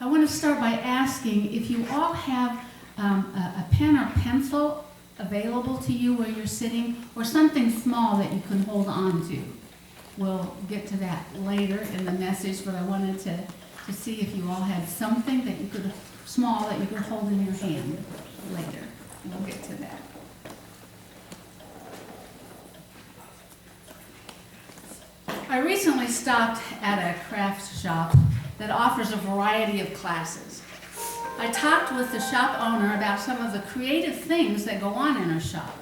I want to start by asking if you all have a pen or pencil available to you where you're sitting, or something small that you can hold on to. We'll get to that later in the message, but I wanted to see if you all had something that you could, small, that you could hold in your hand later. We'll get to that. I recently stopped at a craft shop that offers a variety of classes. I talked with the shop owner about some of the creative things that go on in her shop.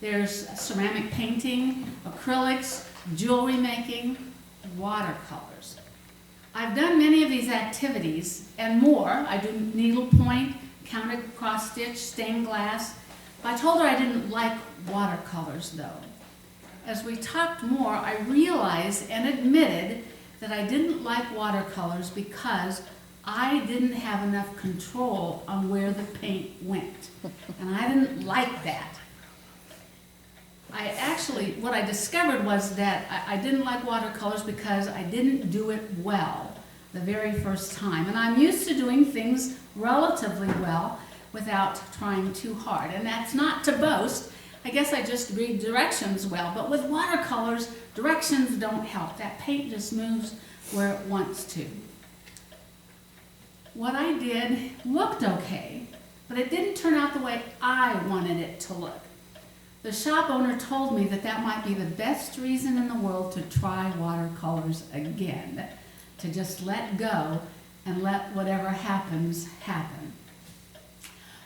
There's ceramic painting, acrylics, jewelry making, watercolors. I've done many of these activities and more. I do needlepoint, counted cross stitch, stained glass. I told her I didn't like watercolors though. As we talked more, I realized and admitted that I didn't like watercolors because I didn't have enough control on where the paint went. And I didn't like that. What I discovered was that I didn't like watercolors because I didn't do it well the very first time. And I'm used to doing things relatively well without trying too hard. And that's not to boast. I guess I just read directions well. But with watercolors, directions don't help. That paint just moves where it wants to. What I did looked okay, but it didn't turn out the way I wanted it to look. The shop owner told me that that might be the best reason in the world to try watercolors again, to just let go and let whatever happens happen.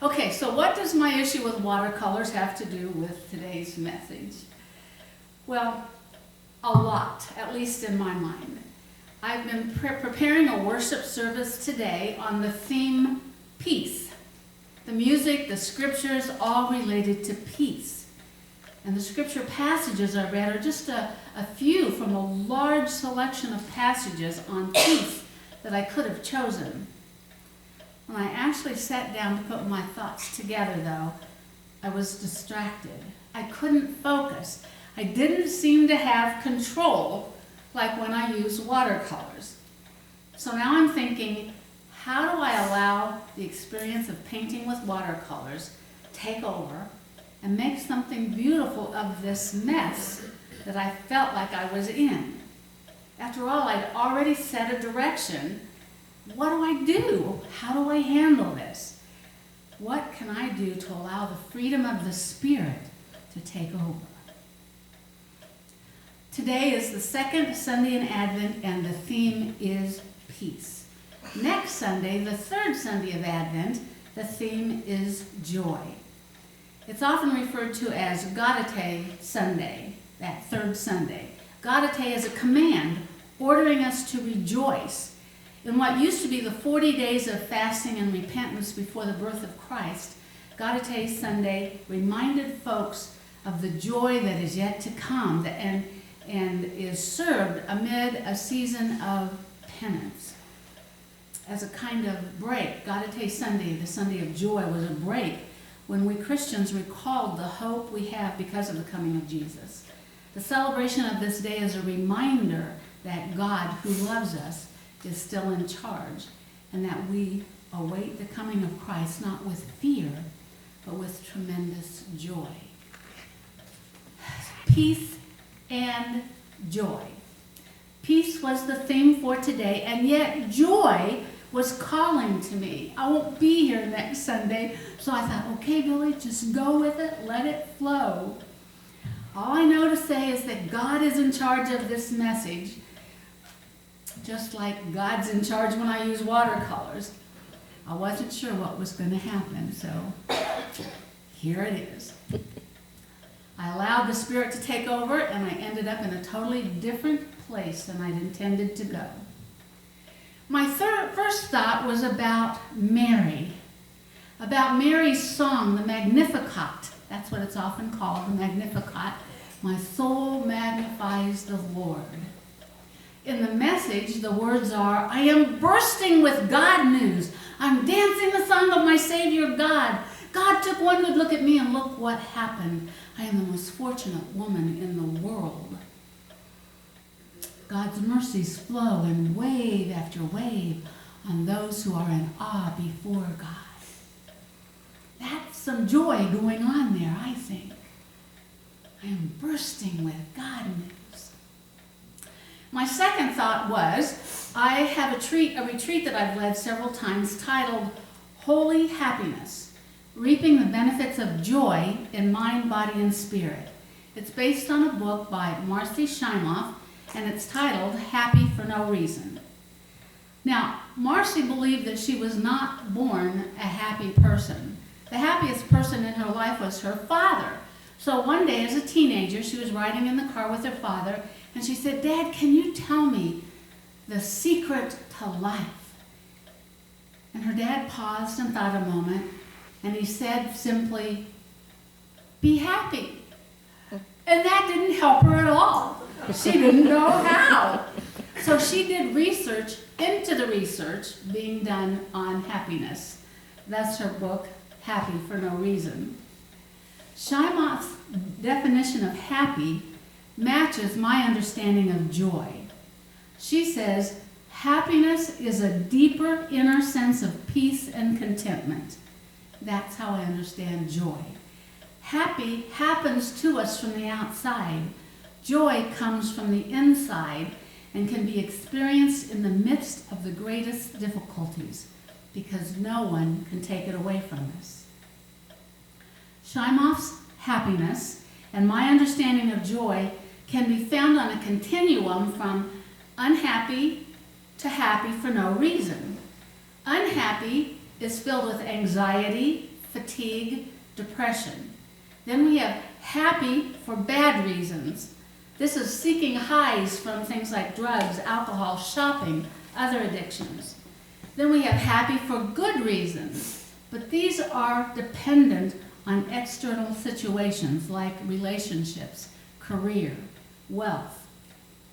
Okay, so what does my issue with watercolors have to do with today's message? Well, a lot, at least in my mind. I've been preparing a worship service today on the theme peace. The music, the scriptures, all related to peace. And the scripture passages I read are just a few from a large selection of passages on peace that I could have chosen. When I actually sat down to put my thoughts together, though, I was distracted. I couldn't focus. I didn't seem to have control like when I use watercolors. So now I'm thinking, how do I allow the experience of painting with watercolors take over and make something beautiful of this mess that I felt like I was in? After all, I'd already set a direction. What do I do? How do I handle this? What can I do to allow the freedom of the Spirit to take over? Today is the second Sunday in Advent, and the theme is peace. Next Sunday, the third Sunday of Advent, the theme is joy. It's often referred to as Gaudete Sunday, that third Sunday. Gaudete is a command ordering us to rejoice. In what used to be the 40 days of fasting and repentance before the birth of Christ, Gaudete Sunday reminded folks of the joy that is yet to come and is served amid a season of penance. As a kind of break, Gaudete Sunday, the Sunday of joy, was a break when we Christians recalled the hope we have because of the coming of Jesus. The celebration of this day is a reminder that God, who loves us, is still in charge, and that we await the coming of Christ not with fear, but with tremendous joy. Peace and joy. Peace was the theme for today, and yet joy was calling to me. I won't be here next Sunday, so I thought, okay, Billie, just go with it, let it flow. All I know to say is that God is in charge of this message, just like God's in charge when I use watercolors. I wasn't sure what was going to happen, so here it is. I allowed the Spirit to take over, and I ended up in a totally different place than I'd intended to go. My first thought was about Mary, about Mary's song, the Magnificat. That's what it's often called, the Magnificat. My soul magnifies the Lord. In the message, the words are, I am bursting with God news. I'm dancing the song of my Savior God. God took one good look at me, and look what happened. I am the most fortunate woman in the world. God's mercies flow in wave after wave. on those who are in awe before God. That's some joy going on there, I think. I am bursting with God news. My second thought was, I have a retreat that I've led several times titled Holy Happiness, Reaping the Benefits of Joy in Mind, Body, and Spirit. It's based on a book by Marci Shimoff, and it's titled Happy for No Reason. Now, Marci believed that she was not born a happy person. The happiest person in her life was her father. So one day as a teenager, she was riding in the car with her father, and she said, "Dad, can you tell me the secret to life?" And her dad paused and thought a moment, and he said simply, "Be happy." And that didn't help her at all. She didn't know how. So she did research into the research being done on happiness. That's her book, Happy for No Reason. Shimoff's definition of happy matches my understanding of joy. She says, happiness is a deeper inner sense of peace and contentment. That's how I understand joy. Happy happens to us from the outside. Joy comes from the inside and can be experienced in the midst of the greatest difficulties because no one can take it away from us. Shimoff's happiness and my understanding of joy can be found on a continuum from unhappy to happy for no reason. Unhappy is filled with anxiety, fatigue, depression. Then we have happy for bad reasons. This is seeking highs from things like drugs, alcohol, shopping, other addictions. Then we have happy for good reasons, but these are dependent on external situations like relationships, career, wealth.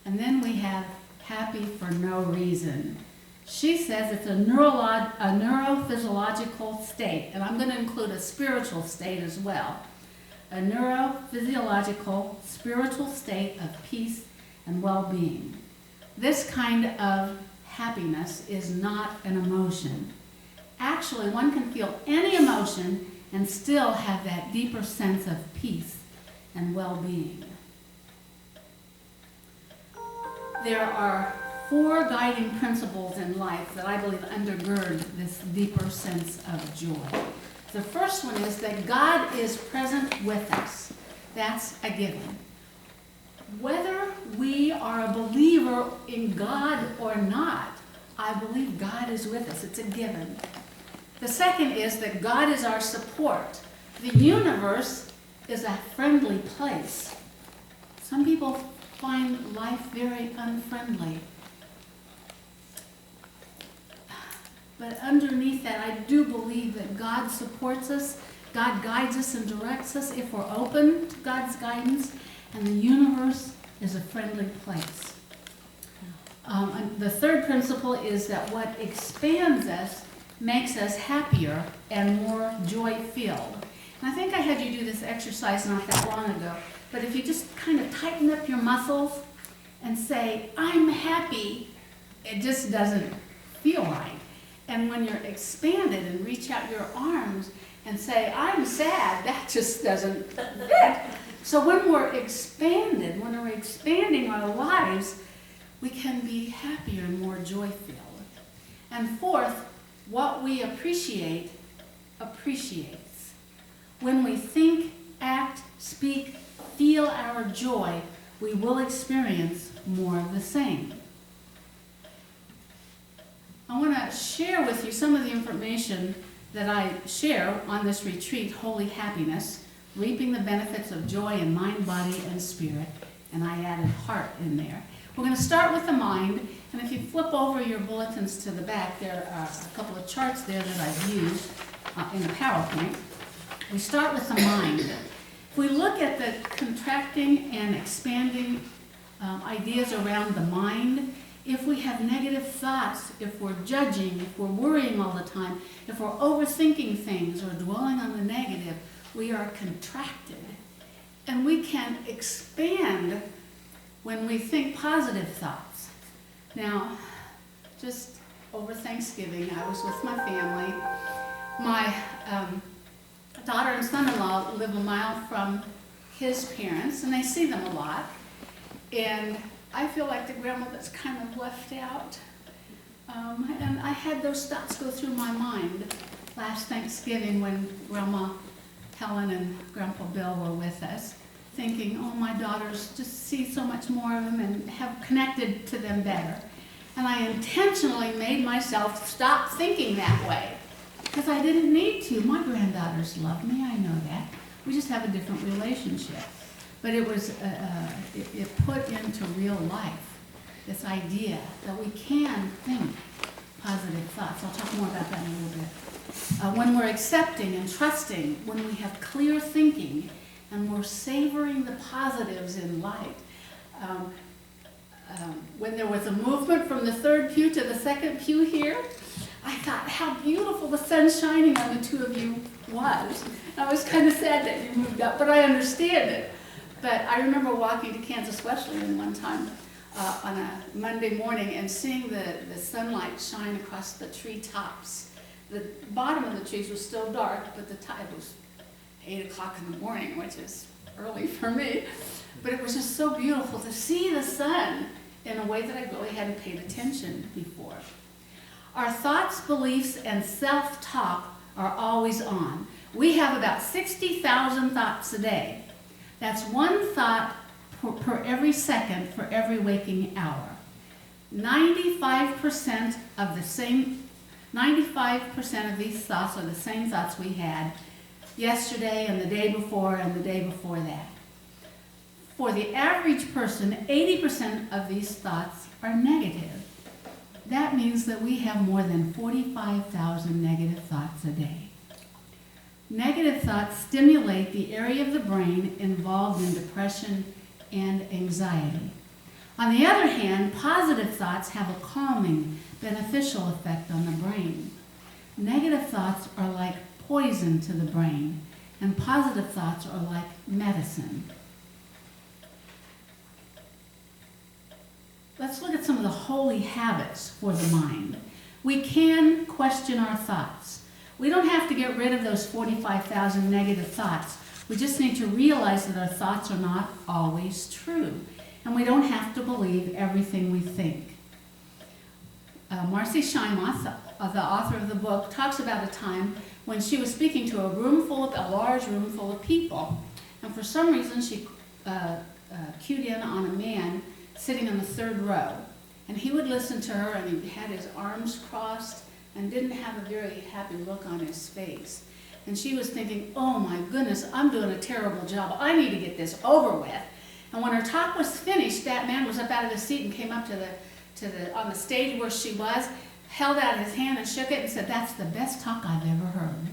And then we have happy for no reason. She says it's a neurophysiological state, and I'm going to include a spiritual state as well. A neurophysiological, spiritual state of peace and well-being. This kind of happiness is not an emotion. Actually, one can feel any emotion and still have that deeper sense of peace and well-being. There are 4 guiding principles in life that I believe undergird this deeper sense of joy. The first one is that God is present with us. That's a given. Whether we are a believer in God or not, I believe God is with us. It's a given. The second is that God is our support. The universe is a friendly place. Some people find life very unfriendly. But underneath that, I do believe that God supports us, God guides us and directs us if we're open to God's guidance, and the universe is a friendly place. And the third principle is that what expands us makes us happier and more joy-filled. And I think I had you do this exercise not that long ago, but if you just kind of tighten up your muscles and say, "I'm happy," it just doesn't feel right. And when you're expanded and reach out your arms and say, "I'm sad," that just doesn't fit. So when we're expanded, when we're expanding our lives, we can be happier and more joy-filled. And fourth, what we appreciate appreciates. When we think, act, speak, feel our joy, we will experience more of the same. I want to share with you some of the information that I share on this retreat, Holy Happiness, Reaping the Benefits of Joy in Mind, Body, and Spirit, and I added heart in there. We're going to start with the mind, and if you flip over your bulletins to the back, there are a couple of charts there that I've used in the PowerPoint. We start with the mind. If we look at the contracting and expanding ideas around the mind, if we have negative thoughts, if we're judging, if we're worrying all the time, if we're overthinking things or dwelling on the negative, we are contracted. And we can expand when we think positive thoughts. Now, just over Thanksgiving. I was with my family. My daughter and son-in-law live a mile from his parents, and they see them a lot. And I feel like the grandma that's kind of left out. And I had those thoughts go through my mind last Thanksgiving when Grandma Helen and Grandpa Bill were with us, thinking, oh, my daughters just see so much more of them and have connected to them better. And I intentionally made myself stop thinking that way because I didn't need to. My granddaughters love me, I know that. We just have a different relationship. But it was, it put into real life this idea that we can think positive thoughts. I'll talk more about that in a little bit. When we're accepting and trusting, when we have clear thinking, and we're savoring the positives in life. When there was a movement from the third pew to the second pew here, I thought how beautiful the sun shining on the two of you was. I was kind of sad that you moved up, but I understand it. But I remember walking to Kansas Wesleyan one time on a Monday morning and seeing the sunlight shine across the treetops. The bottom of the trees was still dark, but the tide was 8 o'clock in the morning, which is early for me. But it was just so beautiful to see the sun in a way that I really hadn't paid attention before. Our thoughts, beliefs, and self-talk are always on. We have about 60,000 thoughts a day. That's one thought per every second for every waking hour. 95% of these thoughts are the same thoughts we had yesterday and the day before and the day before that. For the average person, 80% of these thoughts are negative. That means that we have more than 45,000 negative thoughts a day. Negative thoughts stimulate the area of the brain involved in depression and anxiety. On the other hand, positive thoughts have a calming, beneficial effect on the brain. Negative thoughts are like poison to the brain, and positive thoughts are like medicine. Let's look at some of the holy habits for the mind. We can question our thoughts. We don't have to get rid of those 45,000 negative thoughts. We just need to realize that our thoughts are not always true, and we don't have to believe everything we think. Marci Shimoff, the author of the book, talks about a time when she was speaking to a large room full of people, and for some reason she cued in on a man sitting in the third row, and he would listen to her, and he had his arms crossed and didn't have a very happy look on his face. And she was thinking, oh my goodness, I'm doing a terrible job. I need to get this over with. And when her talk was finished, that man was up out of his seat and came up on the stage where she was, held out his hand and shook it and said, that's the best talk I've ever heard.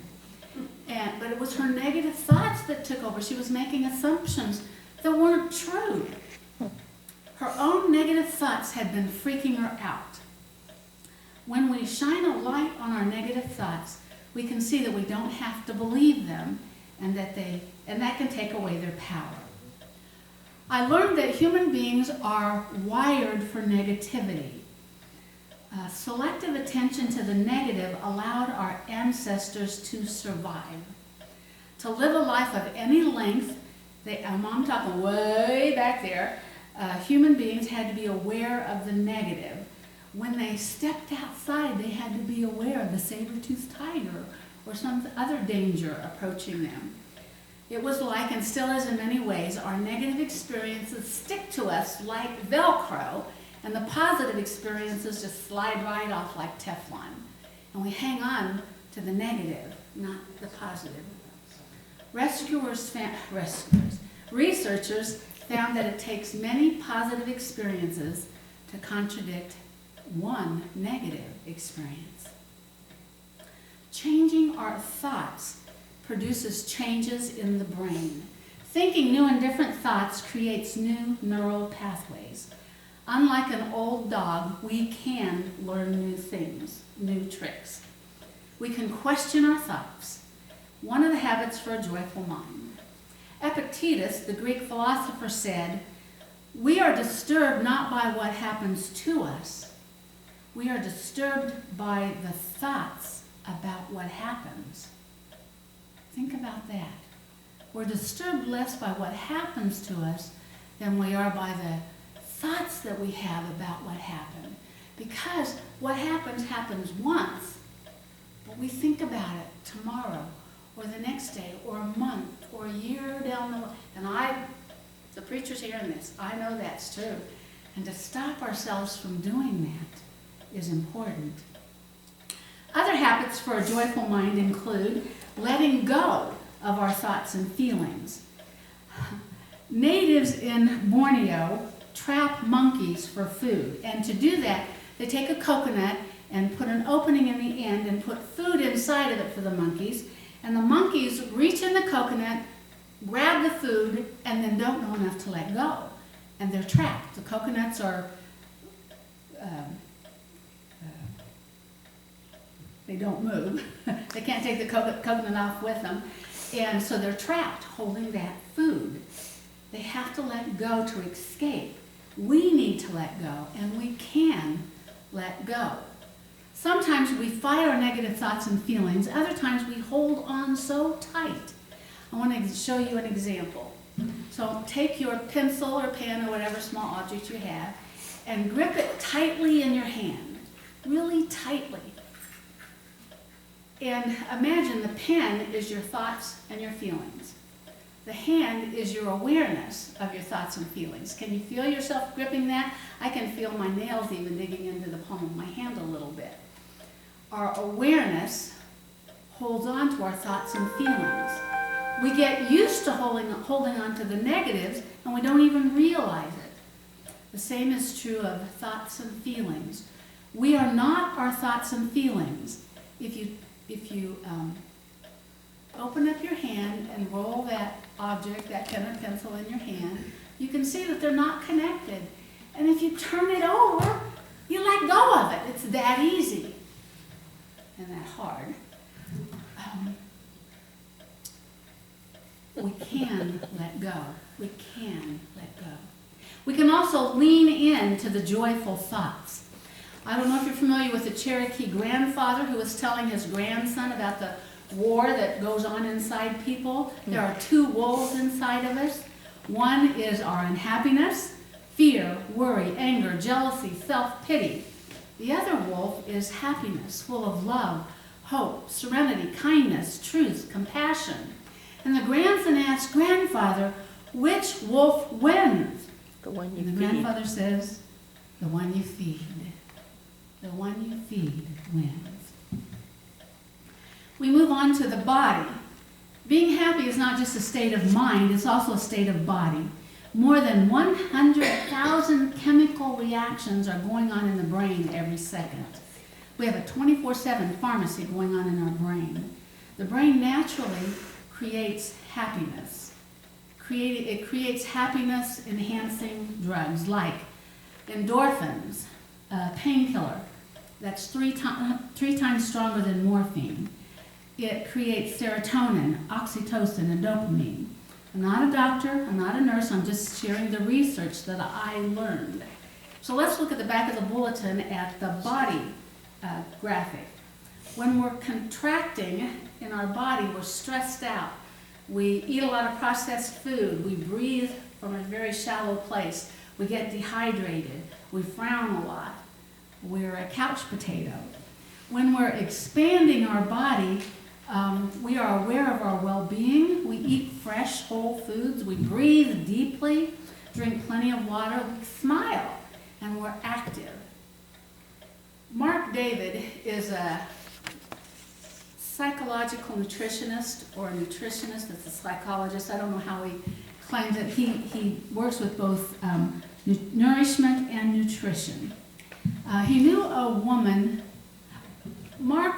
But it was her negative thoughts that took over. She was making assumptions that weren't true. Her own negative thoughts had been freaking her out. When we shine a light on our negative thoughts, we can see that we don't have to believe them, and that can take away their power. I learned that human beings are wired for negativity. Selective attention to the negative allowed our ancestors to survive. To live a life of any length, I'm talking way back there, human beings had to be aware of the negative. When they stepped outside, they had to be aware of the saber-toothed tiger or some other danger approaching them. It was like, and still is in many ways, our negative experiences stick to us like Velcro, and the positive experiences just slide right off like Teflon. And we hang on to the negative, not the positive. Researchers found that it takes many positive experiences to contradict one negative experience. Changing our thoughts produces changes in the brain. Thinking new and different thoughts creates new neural pathways. Unlike an old dog, we can learn new things, new tricks. We can question our thoughts. One of the habits for a joyful mind. Epictetus, the Greek philosopher, said, "We are disturbed not by what happens to us, We are disturbed by the thoughts about what happens. Think about that. We're disturbed less by what happens to us than we are by the thoughts that we have about what happened. Because what happens happens once, but we think about it tomorrow or the next day or a month or a year down the line. And the preacher's hearing this. I know that's true. And to stop ourselves from doing that is important. Other habits for a joyful mind include letting go of our thoughts and feelings. Natives in Borneo trap monkeys for food, and to do that, they take a coconut and put an opening in the end and put food inside of it for the monkeys, and the monkeys reach in the coconut, grab the food, and then don't know enough to let go, and they're trapped. The coconuts are they don't move. They can't take the coconut off with them. And so they're trapped holding that food. They have to let go to escape. We need to let go, and we can let go. Sometimes we fight our negative thoughts and feelings. Other times we hold on so tight. I want to show you an example. So take your pencil or pen or whatever small object you have and grip it tightly in your hand, really tightly. And imagine the pen is your thoughts and your feelings. The hand is your awareness of your thoughts and feelings. Can you feel yourself gripping that? I can feel my nails even digging into the palm of my hand a little bit. Our awareness holds on to our thoughts and feelings. We get used to holding on to the negatives, and we don't even realize it. The same is true of thoughts and feelings. We are not our thoughts and feelings. If you open up your hand and roll that object, that pen or pencil in your hand, you can see that they're not connected. And if you turn it over, you let go of it. It's that easy and that hard. We can let go. We can let go. We can also lean in to the joyful thoughts. I don't know if you're familiar with the Cherokee grandfather who was telling his grandson about the war that goes on inside people. There are two wolves inside of us. One is our unhappiness, fear, worry, anger, jealousy, self-pity. The other wolf is happiness, full of love, hope, serenity, kindness, truth, compassion. And the grandson asked grandfather, which wolf wins? The one you and the feed. Grandfather says, the one you feed. The one you feed wins. We move on to the body. Being happy is not just a state of mind, it's also a state of body. More than 100,000 chemical reactions are going on in the brain every second. We have a 24/7 pharmacy going on in our brain. The brain naturally creates happiness. It creates happiness-enhancing drugs like endorphins, a painkiller that's three times stronger than morphine. It creates serotonin, oxytocin, and dopamine. I'm not a doctor, I'm not a nurse, I'm just sharing the research that I learned. So let's look at the back of the bulletin at the body graphic. When we're contracting in our body, we're stressed out. We eat a lot of processed food. We breathe from a very shallow place. We get dehydrated. We frown a lot. We're a couch potato. When we're expanding our body, we are aware of our well-being. We eat fresh, whole foods. We breathe deeply, drink plenty of water. We smile, and we're active. Mark David is a psychological nutritionist or a nutritionist. It's a psychologist. I don't know how he claims it. He works with both nourishment and nutrition. He knew a woman. Mark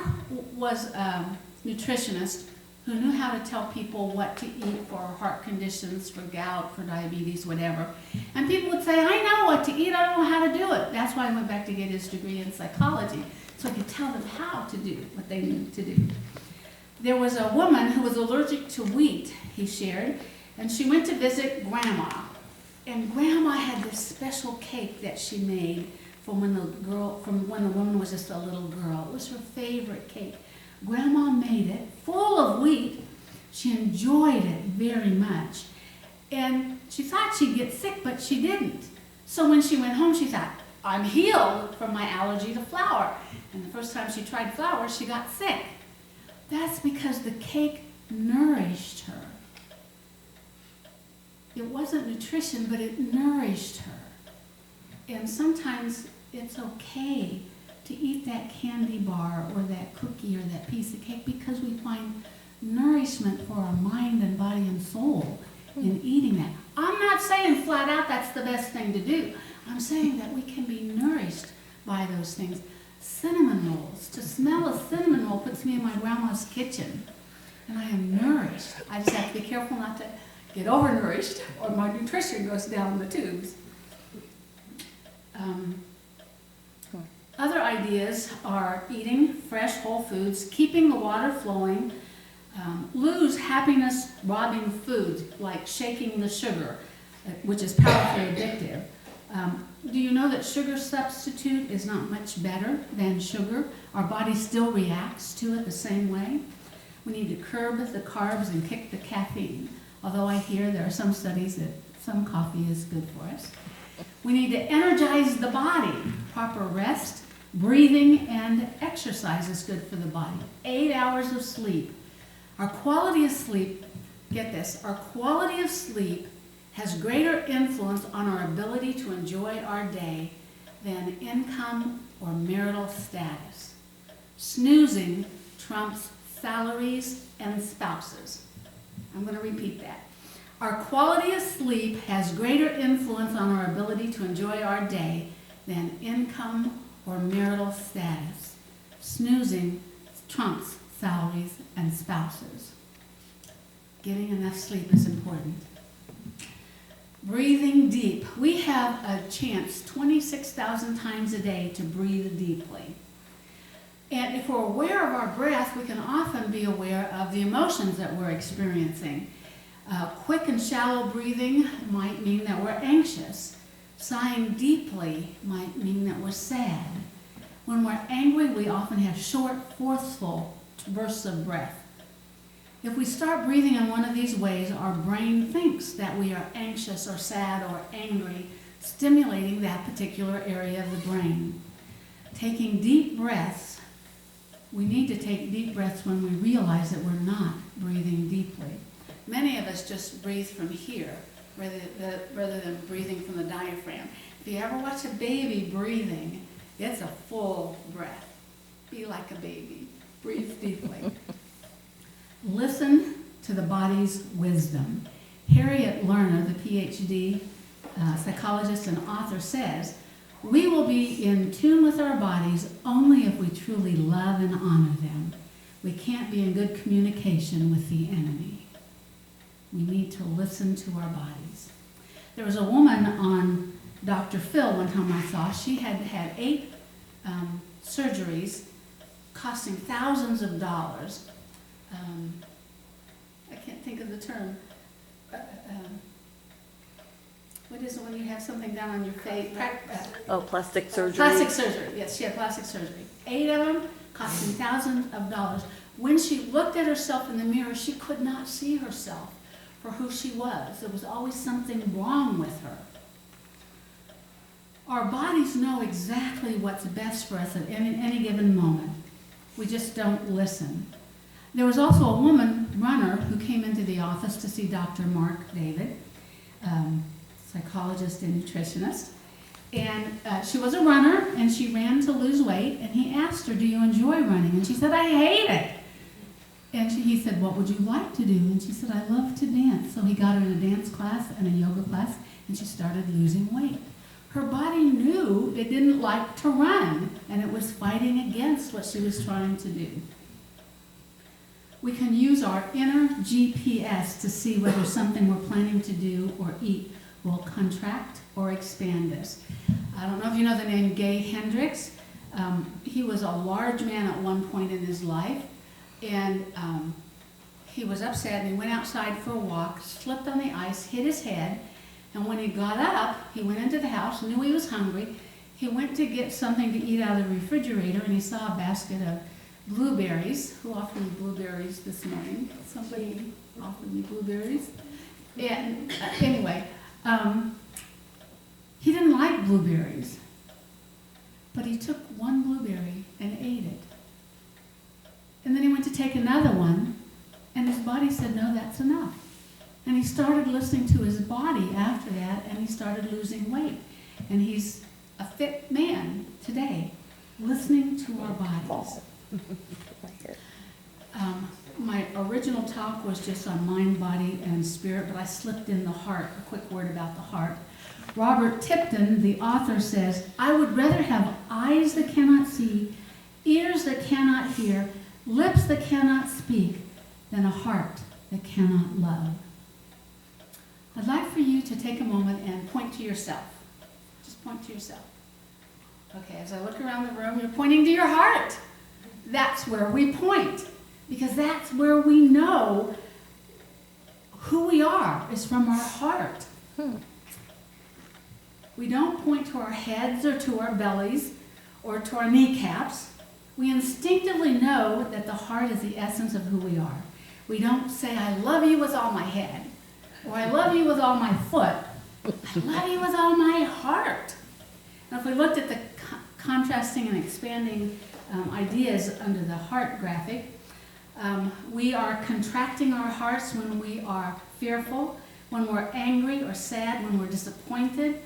was a nutritionist who knew how to tell people what to eat for heart conditions, for gout, for diabetes, whatever. And people would say, I know what to eat, I don't know how to do it. That's why he went back to get his degree in psychology, so he could tell them how to do what they needed to do. There was a woman who was allergic to wheat, he shared, and she went to visit Grandma. And Grandma had this special cake that she made from when the woman was just a little girl. It was her favorite cake. Grandma made it, full of wheat. She enjoyed it very much. And she thought she'd get sick, but she didn't. So when she went home, she thought, I'm healed from my allergy to flour. And the first time she tried flour, she got sick. That's because the cake nourished her. It wasn't nutrition, but it nourished her. And sometimes it's okay to eat that candy bar or that cookie or that piece of cake because we find nourishment for our mind and body and soul in eating that. I'm not saying flat out that's the best thing to do. I'm saying that we can be nourished by those things. Cinnamon rolls. To smell a cinnamon roll puts me in my grandma's kitchen, and I am nourished. I just have to be careful not to get overnourished or my nutrition goes down the tubes. Other ideas are eating fresh whole foods, keeping the water flowing, lose happiness-robbing foods like shaking the sugar, which is powerfully addictive. Do you know that sugar substitute is not much better than sugar? Our body still reacts to it the same way. We need to curb the carbs and kick the caffeine, although I hear there are some studies that some coffee is good for us. We need to energize the body. Proper rest, breathing, and exercise is good for the body. 8 hours of sleep. Our quality of sleep, get this, our quality of sleep has greater influence on our ability to enjoy our day than income or marital status. Snoozing trumps salaries and spouses. I'm going to repeat that. Our quality of sleep has greater influence on our ability to enjoy our day than income or marital status. Snoozing trumps salaries and spouses. Getting enough sleep is important. Breathing deep. We have a chance 26,000 times a day to breathe deeply. And if we're aware of our breath, we can often be aware of the emotions that we're experiencing. Quick and shallow breathing might mean that we're anxious. Sighing deeply might mean that we're sad. When we're angry, we often have short, forceful bursts of breath. If we start breathing in one of these ways, our brain thinks that we are anxious or sad or angry, stimulating that particular area of the brain. Taking deep breaths, we need to take deep breaths when we realize that we're not breathing deeply. Many of us just breathe from here rather than breathing from the diaphragm. If you ever watch a baby breathing, it's a full breath. Be like a baby. Breathe deeply. Listen to the body's wisdom. Harriet Lerner, the PhD psychologist and author, says, we will be in tune with our bodies only if we truly love and honor them. We can't be in good communication with the enemy. We need to listen to our bodies. There was a woman on Dr. Phil one time I saw. She had had 8 surgeries costing thousands of dollars. I can't think of the term. What is it when you have something done on your face? Plastic surgery. Plastic surgery. Yes, she had plastic surgery. 8 of them costing thousands of dollars. When she looked at herself in the mirror, she could not see herself for who she was. There was always something wrong with her. Our bodies know exactly what's best for us at any given moment. We just don't listen. There was also a woman runner who came into the office to see Dr. Mark David, psychologist and nutritionist. And she was a runner, and she ran to lose weight. And he asked her, do you enjoy running? And she said, I hate it. And he said, what would you like to do? And she said, I love to dance. So he got her in a dance class and a yoga class, and she started losing weight. Her body knew it didn't like to run, and it was fighting against what she was trying to do. We can use our inner GPS to see whether something we're planning to do or eat will contract or expand us. I don't know if you know the name Gay Hendricks. He was a large man at one point in his life, and he was upset, and he went outside for a walk, slipped on the ice, hit his head, and when he got up, he went into the house, knew he was hungry. he went to get something to eat out of the refrigerator, and he saw a basket of blueberries. Who offered me blueberries this morning? Somebody offered me blueberries. And anyway, he didn't like blueberries, but he took one blueberry and ate it. And then he went to take another one, and his body said, no, that's enough. And he started listening to his body after that, and he started losing weight. And he's a fit man today, listening to our bodies. My original talk was just on mind, body, and spirit, but I slipped in the heart, a quick word about the heart. Robert Tipton, the author, says, I would rather have eyes that cannot see, ears that cannot hear, lips that cannot speak, than a heart that cannot love. I'd like for you to take a moment and point to yourself. Just point to yourself. Okay, as I look around the room, you're pointing to your heart. That's where we point, because that's where we know who we are, is from our heart. We don't point to our heads or to our bellies or to our kneecaps. We instinctively know that the heart is the essence of who we are. We don't say, I love you with all my head, or I love you with all my foot. I love you with all my heart. Now, if we looked at the contrasting and expanding ideas under the heart graphic, we are contracting our hearts when we are fearful, when we're angry or sad, when we're disappointed,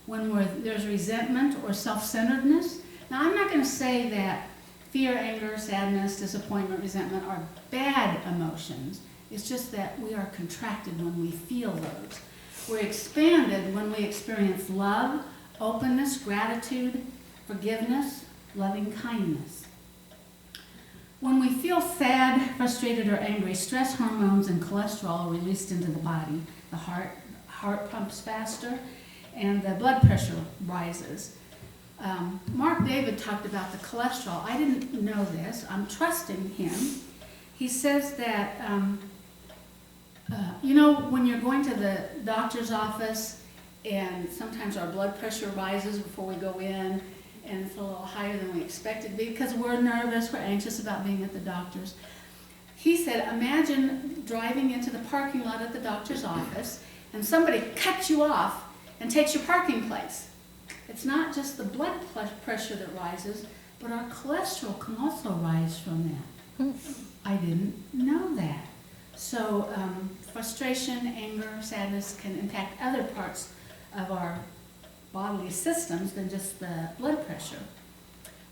when there's resentment or self-centeredness. Now, I'm not going to say that fear, anger, sadness, disappointment, resentment are bad emotions. It's just that we are contracted when we feel those. We're expanded when we experience love, openness, gratitude, forgiveness, loving kindness. When we feel sad, frustrated, or angry, stress hormones and cholesterol are released into the body. The heart pumps faster, and the blood pressure rises. Mark David talked about the cholesterol. I didn't know this. I'm trusting him. He says that, when you're going to the doctor's office and sometimes our blood pressure rises before we go in, and it's a little higher than we expect it to be because we're nervous, we're anxious about being at the doctor's. He said, imagine driving into the parking lot at the doctor's office and somebody cuts you off and takes your parking place. It's not just the blood pressure that rises, but our cholesterol can also rise from that. I didn't know that. So frustration, anger, sadness can impact other parts of our bodily systems than just the blood pressure.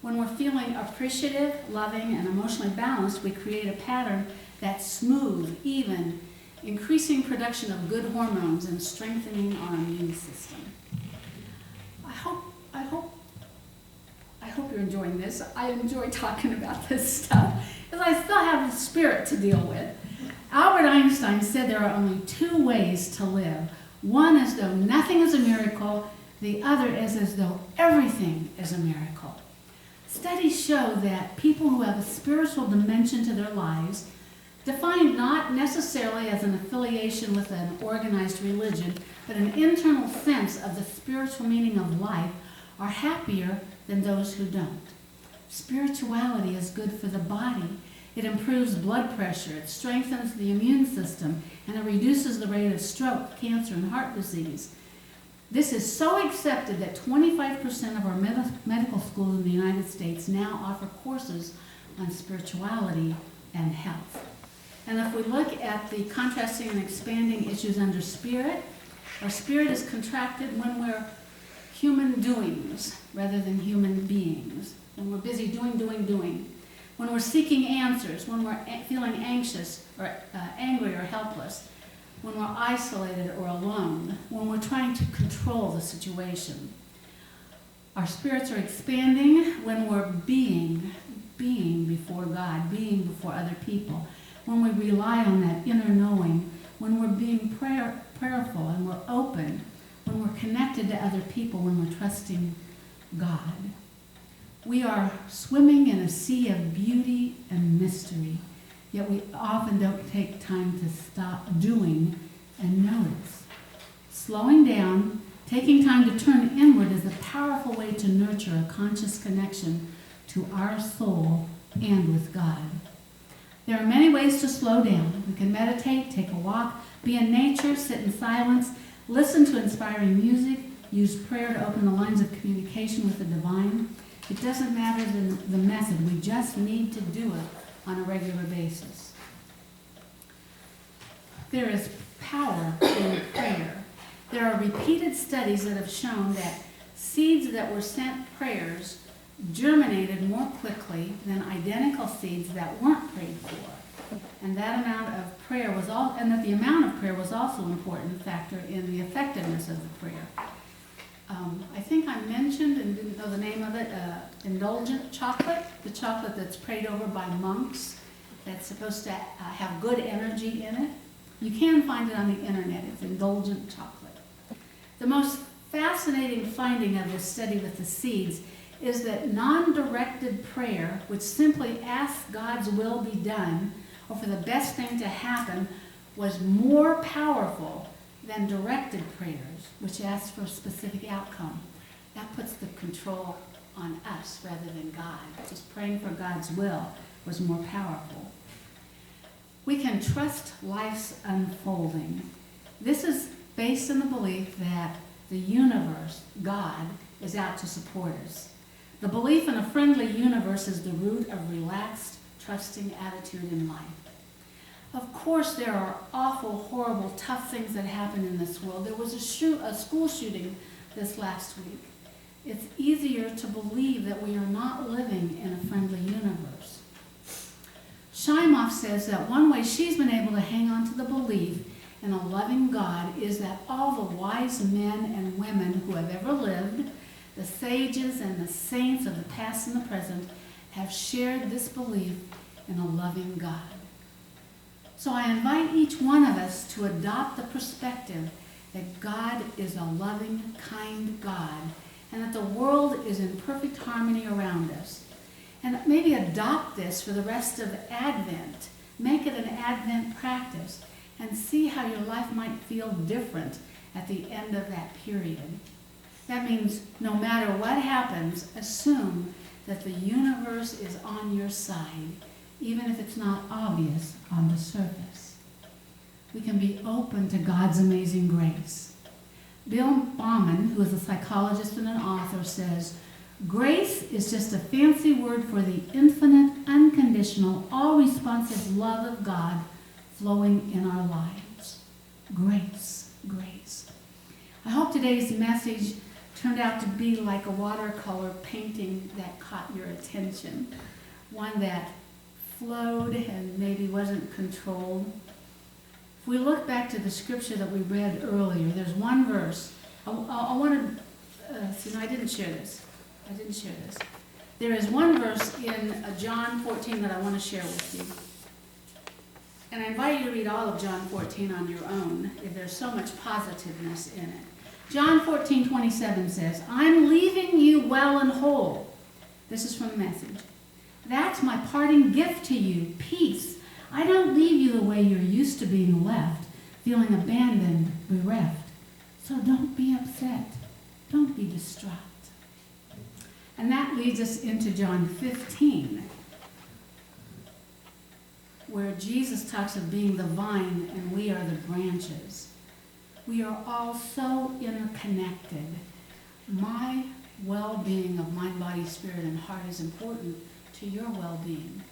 When we're feeling appreciative, loving, and emotionally balanced, we create a pattern that's smooth, even, increasing production of good hormones and strengthening our immune system. I hope you're enjoying this. I enjoy talking about this stuff because I still have the spirit to deal with. Albert Einstein said there are only two ways to live. One is though nothing is a miracle, the other is as though everything is a miracle. Studies show that people who have a spiritual dimension to their lives, defined not necessarily as an affiliation with an organized religion, but an internal sense of the spiritual meaning of life, are happier than those who don't. Spirituality is good for the body. It improves blood pressure, it strengthens the immune system, and it reduces the rate of stroke, cancer, and heart disease. This is so accepted that 25% of our medical schools in the United States now offer courses on spirituality and health. And if we look at the contrasting and expanding issues under spirit, our spirit is contracted when we're human doings rather than human beings. When we're busy doing. When we're seeking answers, when we're feeling anxious or angry or helpless. When we're isolated or alone. When we're trying to control the situation. Our spirits are expanding when we're being before God, being before other people. When we rely on that inner knowing, when we're being prayerful and we're open, when we're connected to other people, when we're trusting God. We are swimming in a sea of beauty and mystery, yet we often don't take time to stop doing and notice. Slowing down Taking time to turn inward is a powerful way to nurture a conscious connection to our soul and with God. There are many ways to slow down. We can meditate, take a walk, be in nature, sit in silence, listen to inspiring music, use prayer to open the lines of communication with the divine. It doesn't matter the method. We just need to do it on a regular basis. There is power in prayer. There are repeated studies that have shown that seeds that were sent prayers germinated more quickly than identical seeds that weren't prayed for. And that amount of prayer was and that the amount of prayer was also an important factor in the effectiveness of the prayer. I think I mentioned and didn't know the name of it, indulgent chocolate, the chocolate that's prayed over by monks that's supposed to have good energy in it. You can find it on the internet. It's indulgent chocolate. The most fascinating finding of this study with the seeds is that non-directed prayer, which simply asks God's will be done or for the best thing to happen, was more powerful than directed prayers, which ask for a specific outcome. That puts the control on us rather than God. Just praying for God's will was more powerful. We can trust life's unfolding. This is based on the belief that the universe, God, is out to support us. The belief in a friendly universe is the root of relaxed, trusting attitude in life. Of course, there are awful, horrible, tough things that happen in this world. There was a school shooting this last week. It's easier to believe that we are not living in a friendly universe. Shimoff says that one way she's been able to hang on to the belief in a loving God is that all the wise men and women who have ever lived, the sages and the saints of the past and the present, have shared this belief in a loving God. So I invite each one of us to adopt the perspective that God is a loving, kind God, and that the world is in perfect harmony around us. And maybe adopt this for the rest of Advent. Make it an Advent practice and see how your life might feel different at the end of that period. That means no matter what happens, assume that the universe is on your side, even if it's not obvious on the surface. We can be open to God's amazing grace. Bill Bauman, who is a psychologist and an author, says, "Grace is just a fancy word for the infinite, unconditional, all-responsive love of God flowing in our lives." Grace, grace. I hope today's message turned out to be like a watercolor painting that caught your attention, one that flowed and maybe wasn't controlled. If we look back to the scripture that we read earlier, there's one verse. I want to, see, no, I didn't share this. There is one verse in John 14 that I want to share with you. And I invite you to read all of John 14 on your own, if there's so much positiveness in it. John 14:27 says, "I'm leaving you well and whole." This is from the Message. "That's my parting gift to you, peace. I don't leave you the way you're used to being left, feeling abandoned, bereft. So don't be upset. Don't be distraught." And that leads us into John 15, where Jesus talks of being the vine and we are the branches. We are all so interconnected. My well-being of mind, body, spirit, and heart is important to your well-being,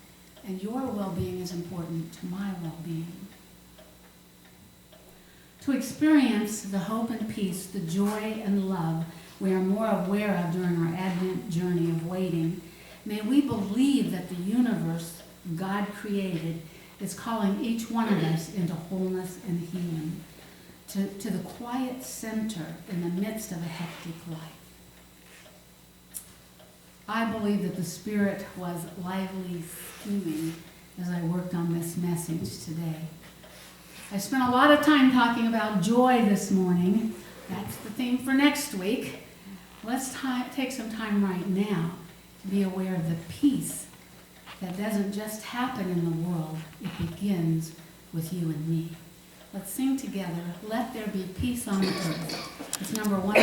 and your well-being is important to my well-being. To experience the hope and peace, the joy and love we are more aware of during our Advent journey of waiting, may we believe that the universe God created is calling each one of us into wholeness and healing, to the quiet center in the midst of a hectic life. I believe that the Spirit was lively scheming as I worked on this message today. I spent a lot of time talking about joy this morning. That's the theme for next week. Let's take some time right now to be aware of the peace that doesn't just happen in the world. It begins with you and me. Let's sing together, Let There Be Peace on the Earth. It's number 1.